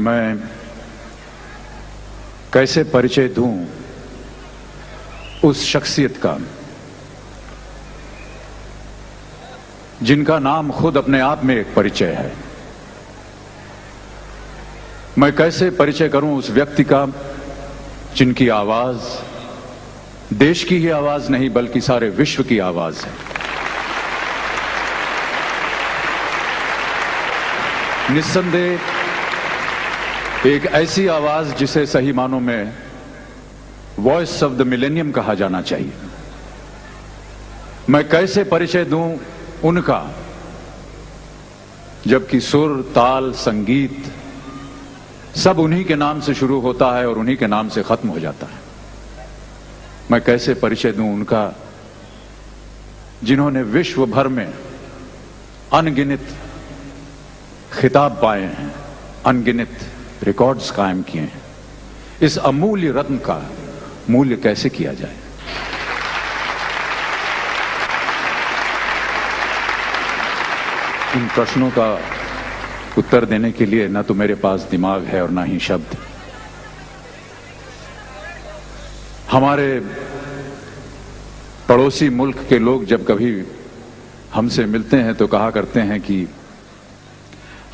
मैं कैसे परिचय दूं उस शख्सियत का जिनका नाम खुद अपने आप में एक परिचय है। मैं कैसे परिचय करूं उस व्यक्ति का जिनकी आवाज देश की ही आवाज नहीं बल्कि सारे विश्व की आवाज है। निस्संदेह एक ऐसी आवाज जिसे सही मानों में वॉइस ऑफ द मिलेनियम कहा जाना चाहिए। मैं कैसे परिचय दूं उनका जबकि सुर, ताल, संगीत सब उन्हीं के नाम से शुरू होता है और उन्हीं के नाम से खत्म हो जाता है। मैं कैसे परिचय दूं उनका जिन्होंने विश्व भर में अनगिनत खिताब पाए हैं, अनगिनत रिकॉर्ड्स कायम किए हैं। इस अमूल्य रत्न का मूल्य कैसे किया जाए? इन प्रश्नों का उत्तर देने के लिए न तो मेरे पास दिमाग है और ना ही शब्द। हमारे पड़ोसी मुल्क के लोग जब कभी हमसे मिलते हैं तो कहा करते हैं कि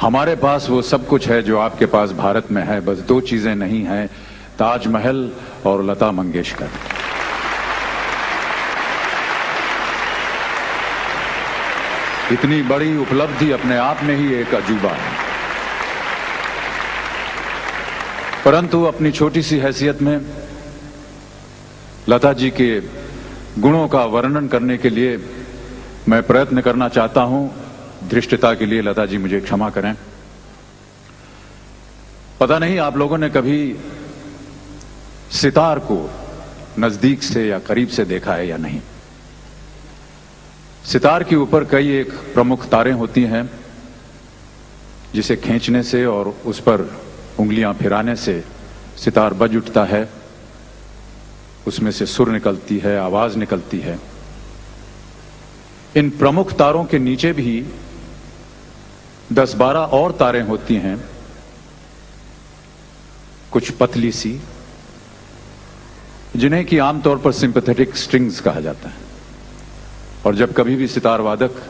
हमारे पास वो सब कुछ है जो आपके पास भारत में है, बस दो चीजें नहीं हैं, ताजमहल और लता मंगेशकर। इतनी बड़ी उपलब्धि अपने आप में ही एक अजूबा है। परंतु अपनी छोटी सी हैसियत में लता जी के गुणों का वर्णन करने के लिए मैं प्रयत्न करना चाहता हूं। धृष्टता के लिए लता जी मुझे क्षमा करें। पता नहीं आप लोगों ने कभी सितार को नजदीक से या करीब से देखा है या नहीं। सितार के ऊपर कई एक प्रमुख तारें होती हैं जिसे खींचने से और उस पर उंगलियां फिराने से सितार बज उठता है, उसमें से सुर निकलती है, आवाज निकलती है। इन प्रमुख तारों के नीचे भी 10-12 और तारें होती हैं, कुछ पतली सी, जिन्हें कि आमतौर पर सिंपैथेटिक स्ट्रिंग्स कहा जाता है। और जब कभी भी सितार वादक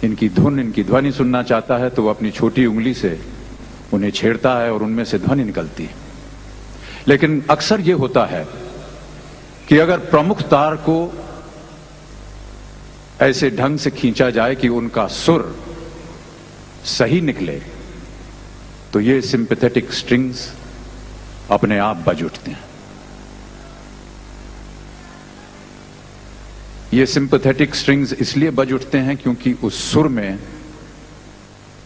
इनकी धुन, इनकी ध्वनि सुनना चाहता है तो वो अपनी छोटी उंगली से उन्हें छेड़ता है और उनमें से ध्वनि निकलती है। लेकिन अक्सर ये होता है कि अगर प्रमुख तार को ऐसे ढंग से खींचा जाए कि उनका सुर सही निकले तो ये सिंपैथेटिक स्ट्रिंग्स अपने आप बज उठते हैं। ये सिंपैथेटिक स्ट्रिंग्स इसलिए बज उठते हैं क्योंकि उस सुर में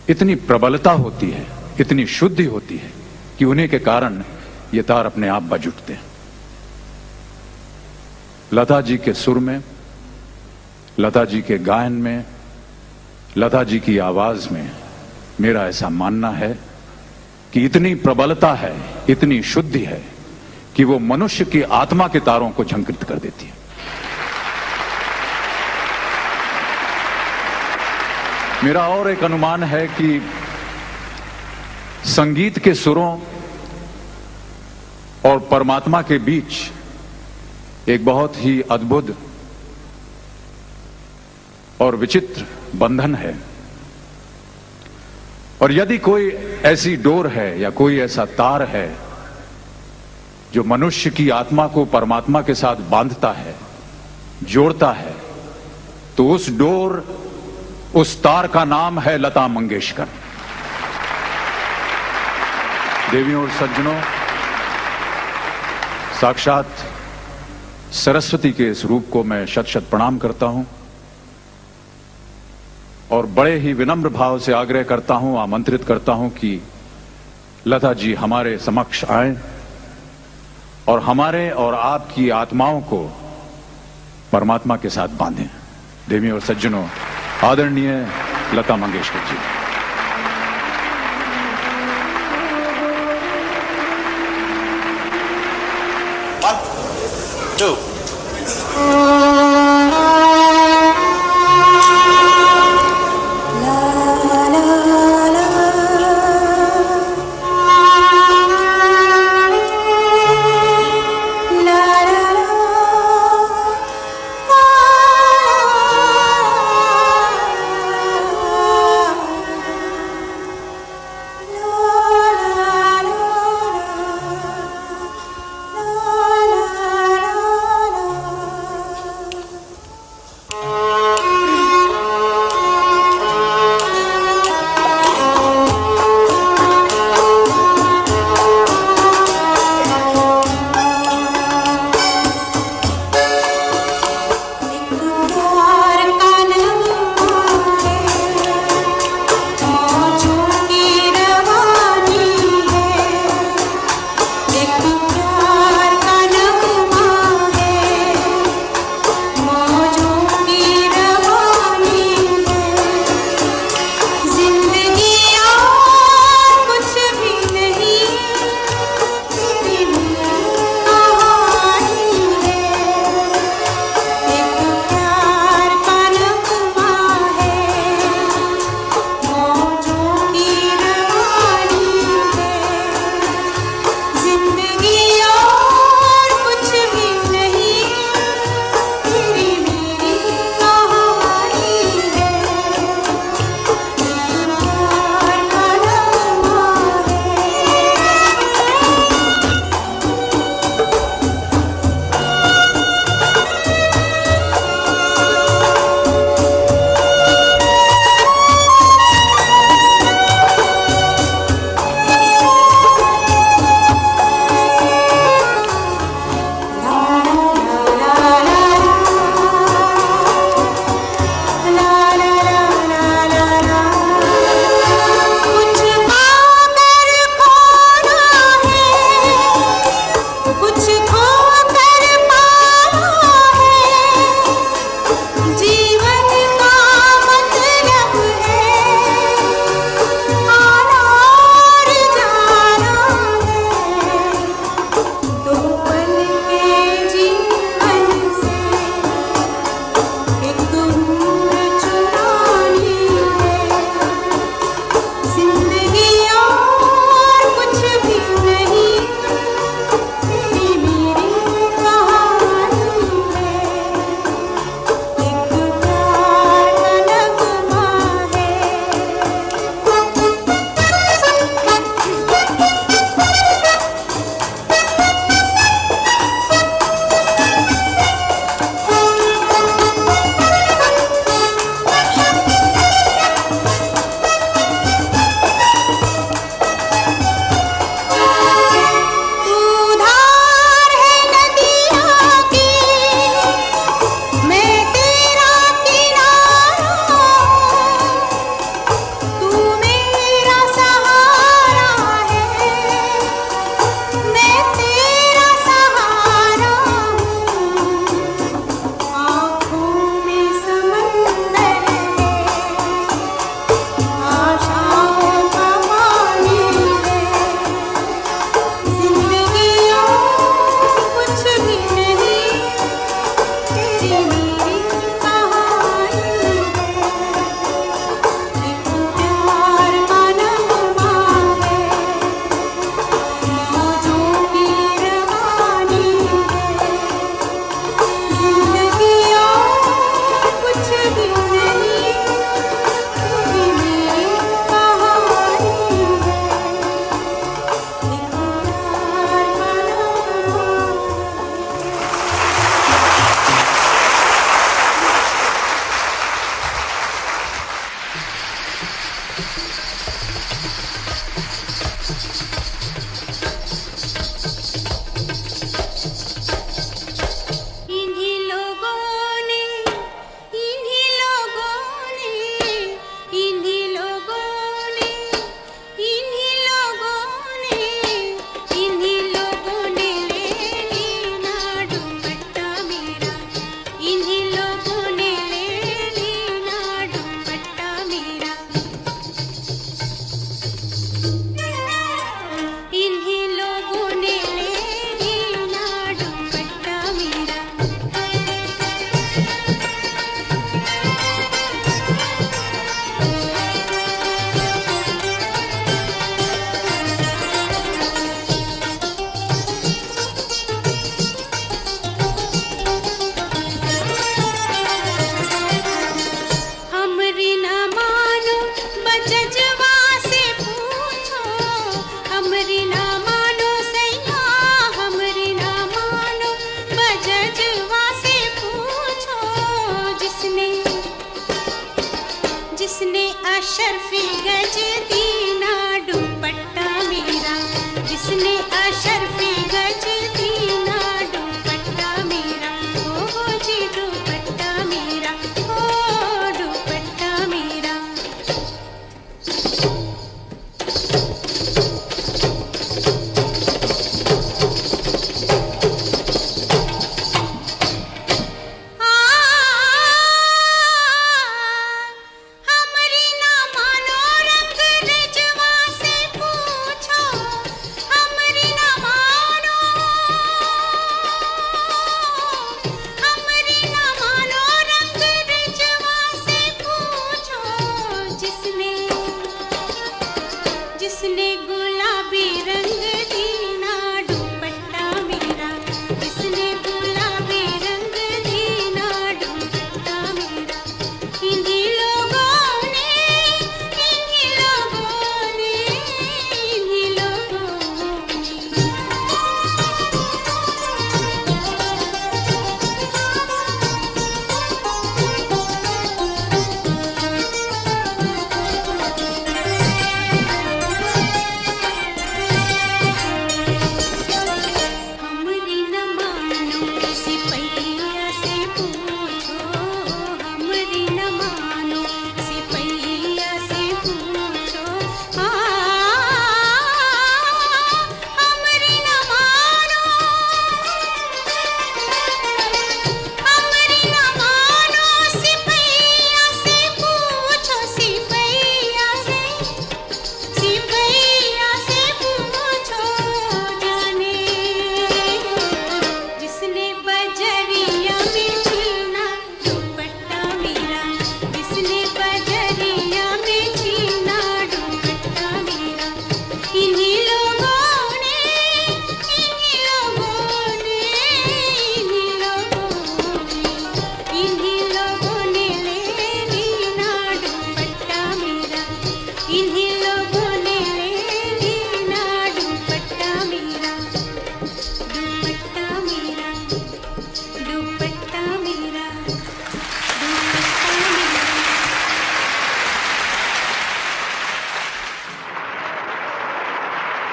इतनी प्रबलता होती है, इतनी शुद्धि होती है कि उन्हीं के कारण ये तार अपने आप बज उठते हैं। लता जी के सुर में, लता जी के गायन में, लता जी की आवाज में मेरा ऐसा मानना है कि इतनी प्रबलता है, इतनी शुद्धि है कि वो मनुष्य की आत्मा के तारों को झंकृत कर देती है। मेरा और एक अनुमान है कि संगीत के सुरों और परमात्मा के बीच एक बहुत ही अद्भुत और विचित्र बंधन है। और यदि कोई ऐसी डोर है या कोई ऐसा तार है जो मनुष्य की आत्मा को परमात्मा के साथ बांधता है, जोड़ता है, तो उस डोर, उस तार का नाम है लता मंगेशकर। देवियों और सज्जनों, साक्षात सरस्वती के इस रूप को मैं शत शत प्रणाम करता हूं और बड़े ही विनम्र भाव से आग्रह करता हूं, आमंत्रित करता हूं कि लता जी हमारे समक्ष आए और हमारे और आपकी आत्माओं को परमात्मा के साथ बांधें। देवियों और सज्जनों, आदरणीय लता मंगेशकर जी। One, two.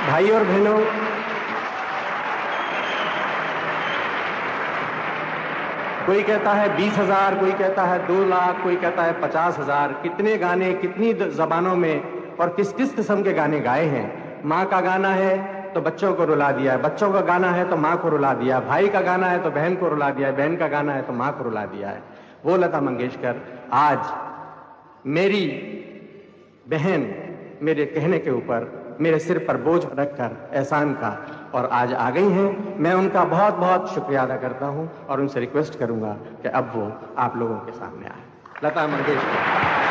भाई और बहनों, कोई कहता है 20,000, कोई कहता है 2 लाख, कोई कहता है 50,000। कितने गाने कितनी जबानों में और किस किस किस्म के गाने गाए हैं। माँ का गाना है तो बच्चों को रुला दिया है, बच्चों का गाना है तो माँ को रुला दिया, भाई का गाना है तो बहन को रुला दिया है, बहन का गाना है तो माँ को रुला दिया है। वो लता मंगेशकर आज मेरी बहन मेरे कहने के ऊपर मेरे सिर पर बोझ रखकर एहसान का और आज आ गई हैं। मैं उनका बहुत बहुत शुक्रिया अदा करता हूं और उनसे रिक्वेस्ट करूंगा कि अब वो आप लोगों के सामने आए। लता मंगेशकर।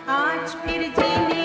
आज फिर जीने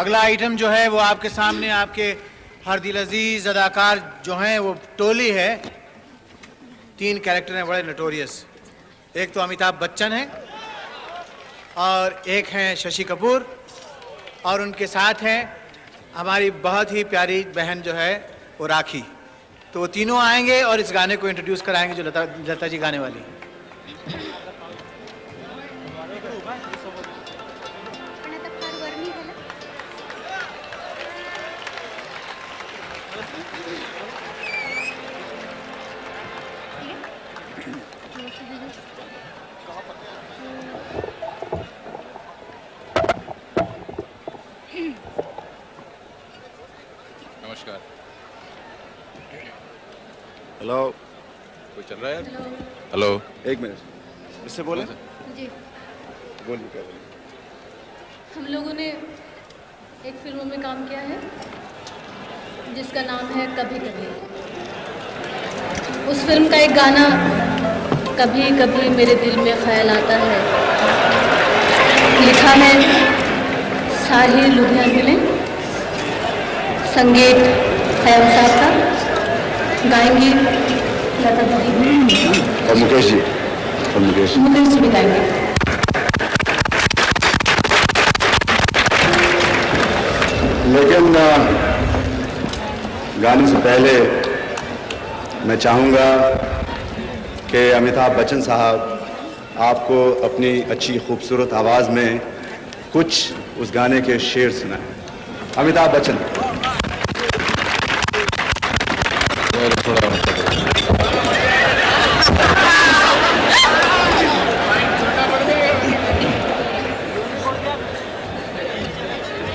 अगला आइटम जो है वो आपके सामने आपके हर दिल अजीज अदाकार जो हैं वो टोली है। 3 कैरेक्टर हैं बड़े नटोरियस। एक तो अमिताभ बच्चन है और एक हैं शशि कपूर और उनके साथ हैं हमारी बहुत ही प्यारी बहन जो है वो राखी। तो वो तीनों आएंगे और इस गाने को इंट्रोड्यूस कराएंगे जो लता जी गाने वाली है। नमस्कार। हेलो, कोई चल रहा है? हेलो, एक मिनट, इससे बोले जी, बोलिए क्या बोलिए। हम लोगों ने एक फिल्म में काम किया है जिसका नाम है कभी कभी। उस फिल्म का एक गाना कभी कभी मेरे दिल में ख्याल आता है लिखा है साहिर लुधियानवी ने, संगीत खयाम साहब का, गाएंगी लता दीदी और मुकेश जी, और मुकेश मुकेश जी भी गाएंगे। लेकिन गाने से पहले मैं चाहूँगा कि अमिताभ बच्चन साहब आपको अपनी अच्छी खूबसूरत आवाज़ में कुछ उस गाने के शेर सुनाएं। अमिताभ बच्चन।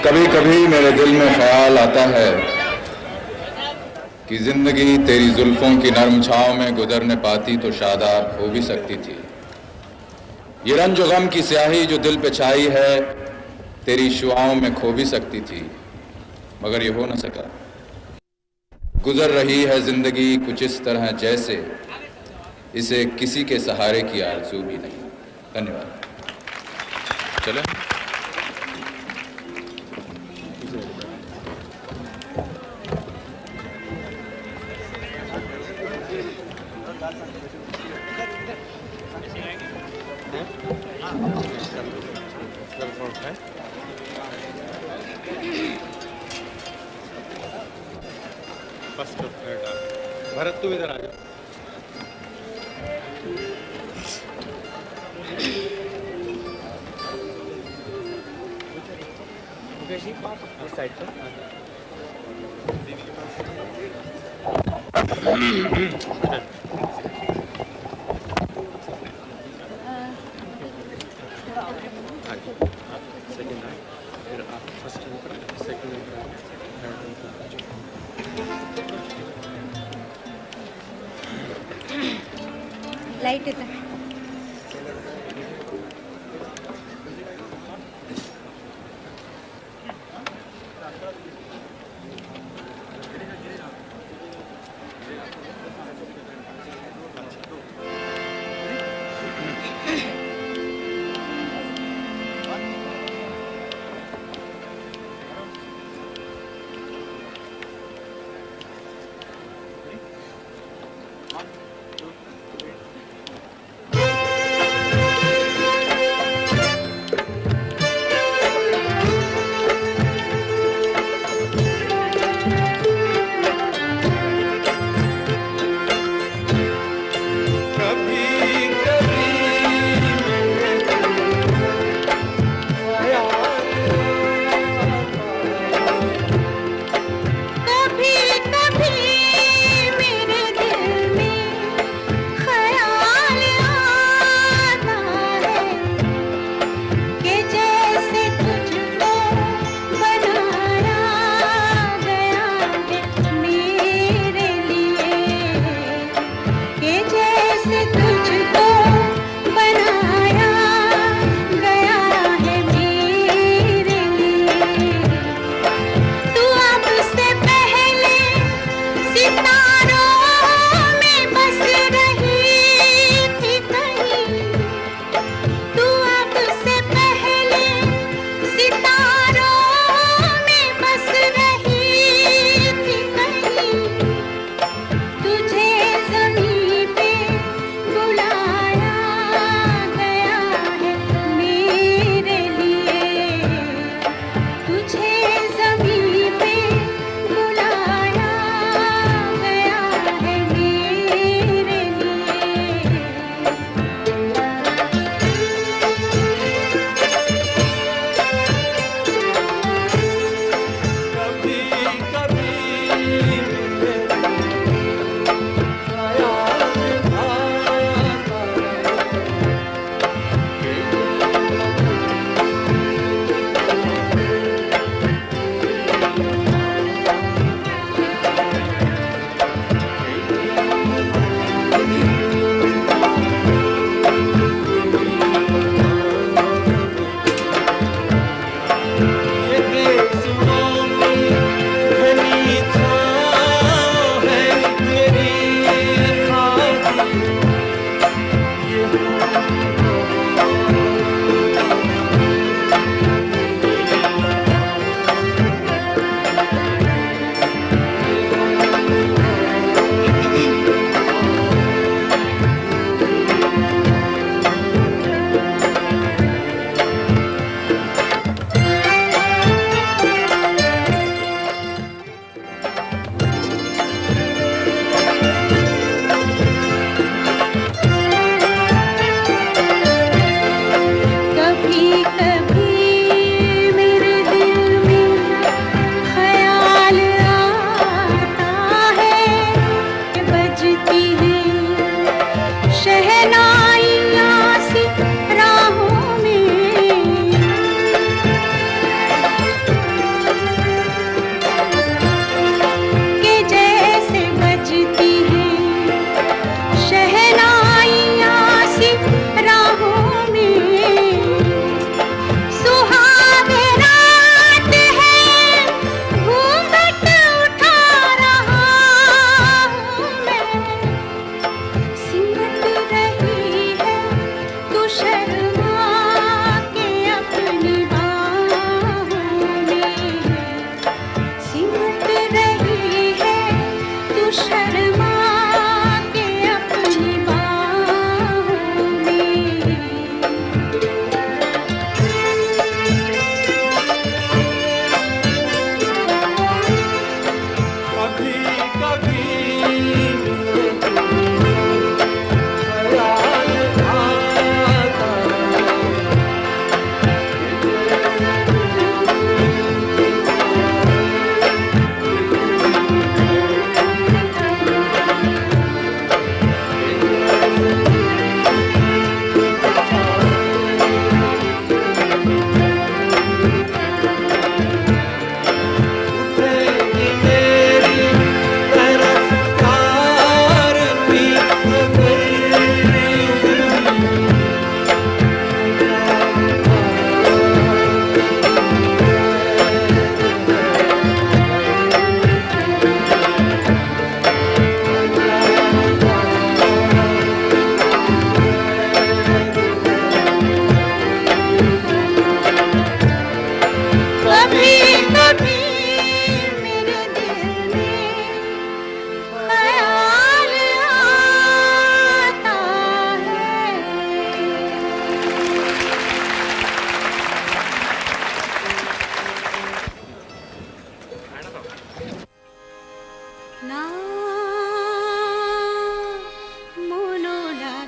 कभी कभी मेरे दिल में ख्याल आता है कि जिंदगी तेरी जुल्फों की नर्म छांव में गुजरने पाती तो शादाब हो भी सकती थी। ये रंज और गम की स्याही जो दिल पे छाई है तेरी शुआओं में खो भी सकती थी, मगर ये हो न सका। गुजर रही है जिंदगी कुछ इस तरह जैसे इसे किसी के सहारे की आरज़ू भी नहीं। धन्यवाद। चलें। भरत तू इधर आ जा। मुकेश जी इस साइड पर। लाइट येते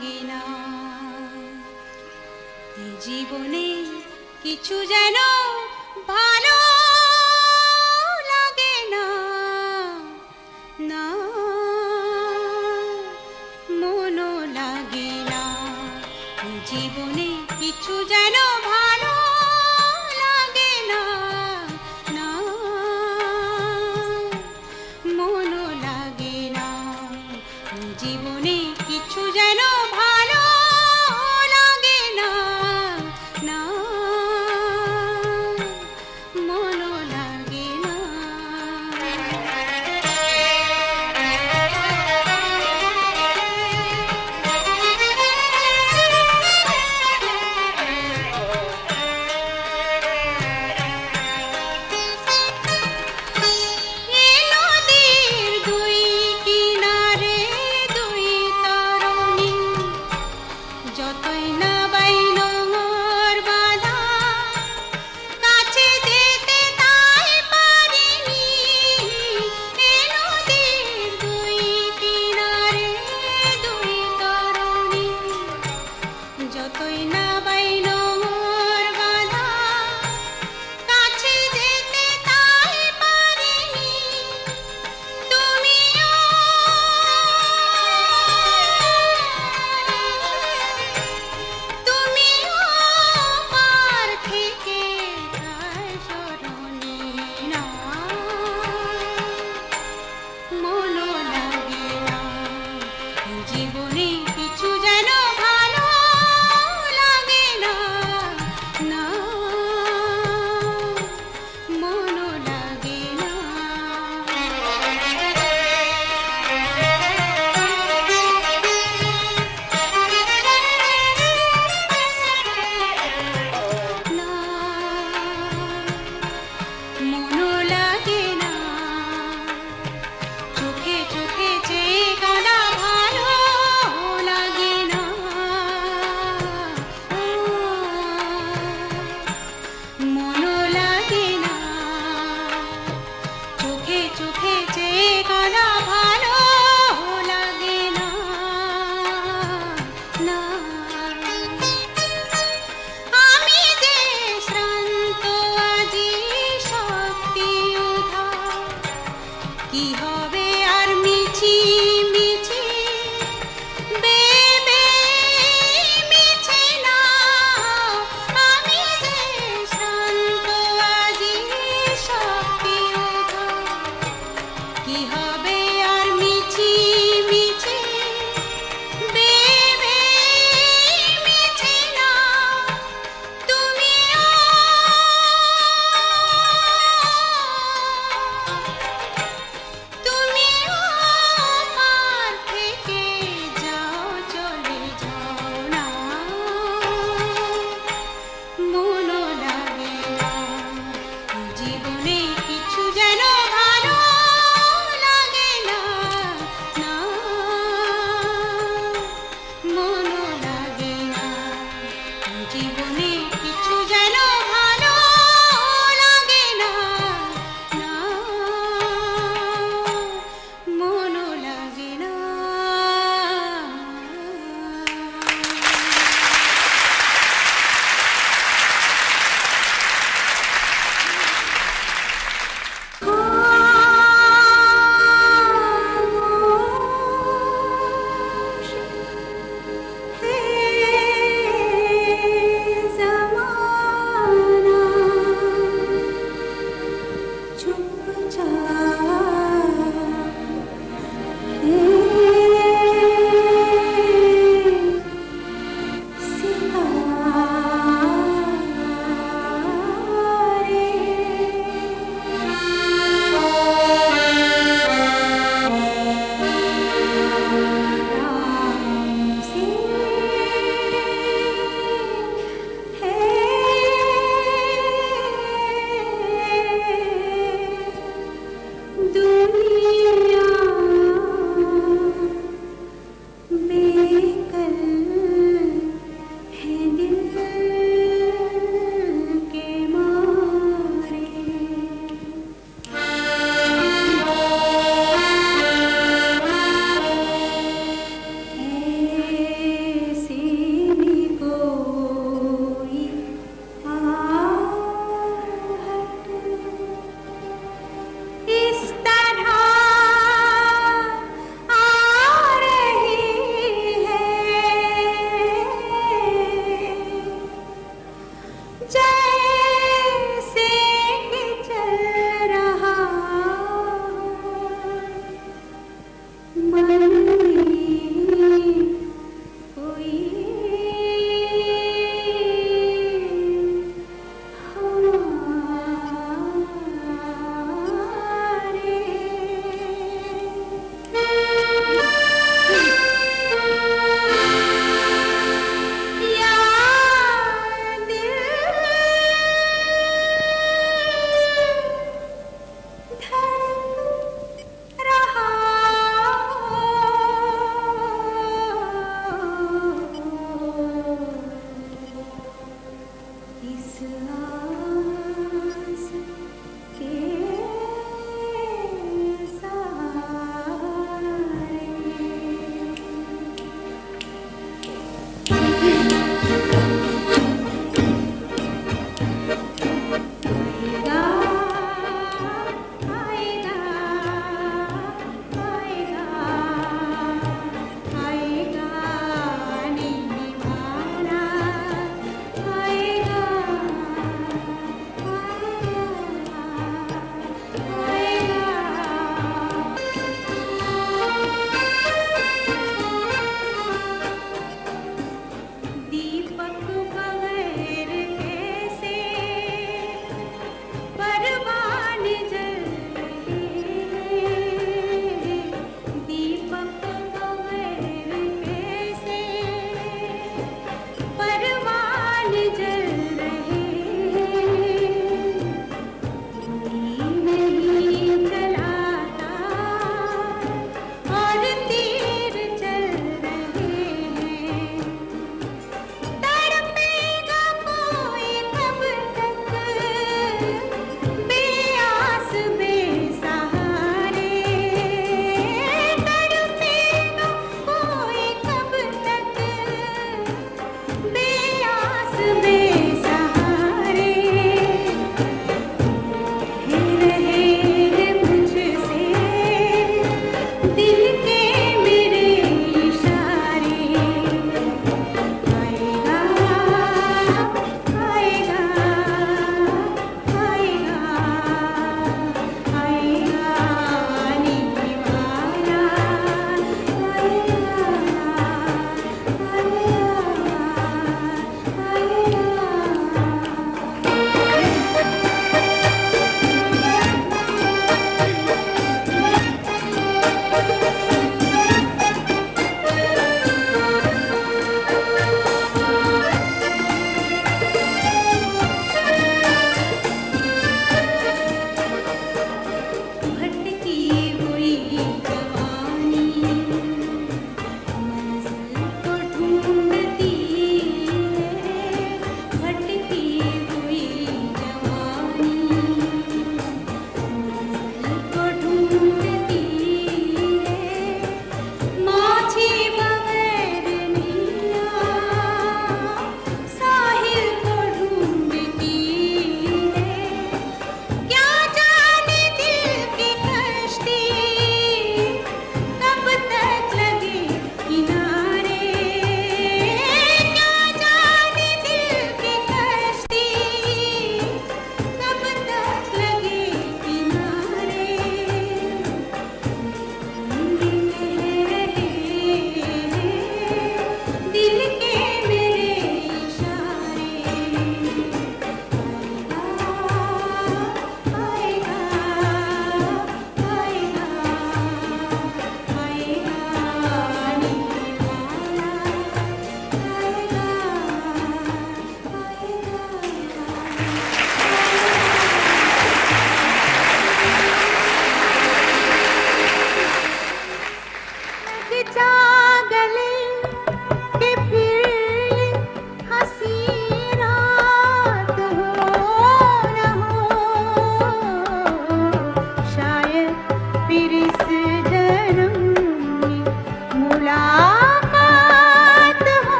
লাগে না এই জীবনে কিছু যেন ভালো লাগে না না মনও লাগে না এই জীবনে কিছু যেন ভালো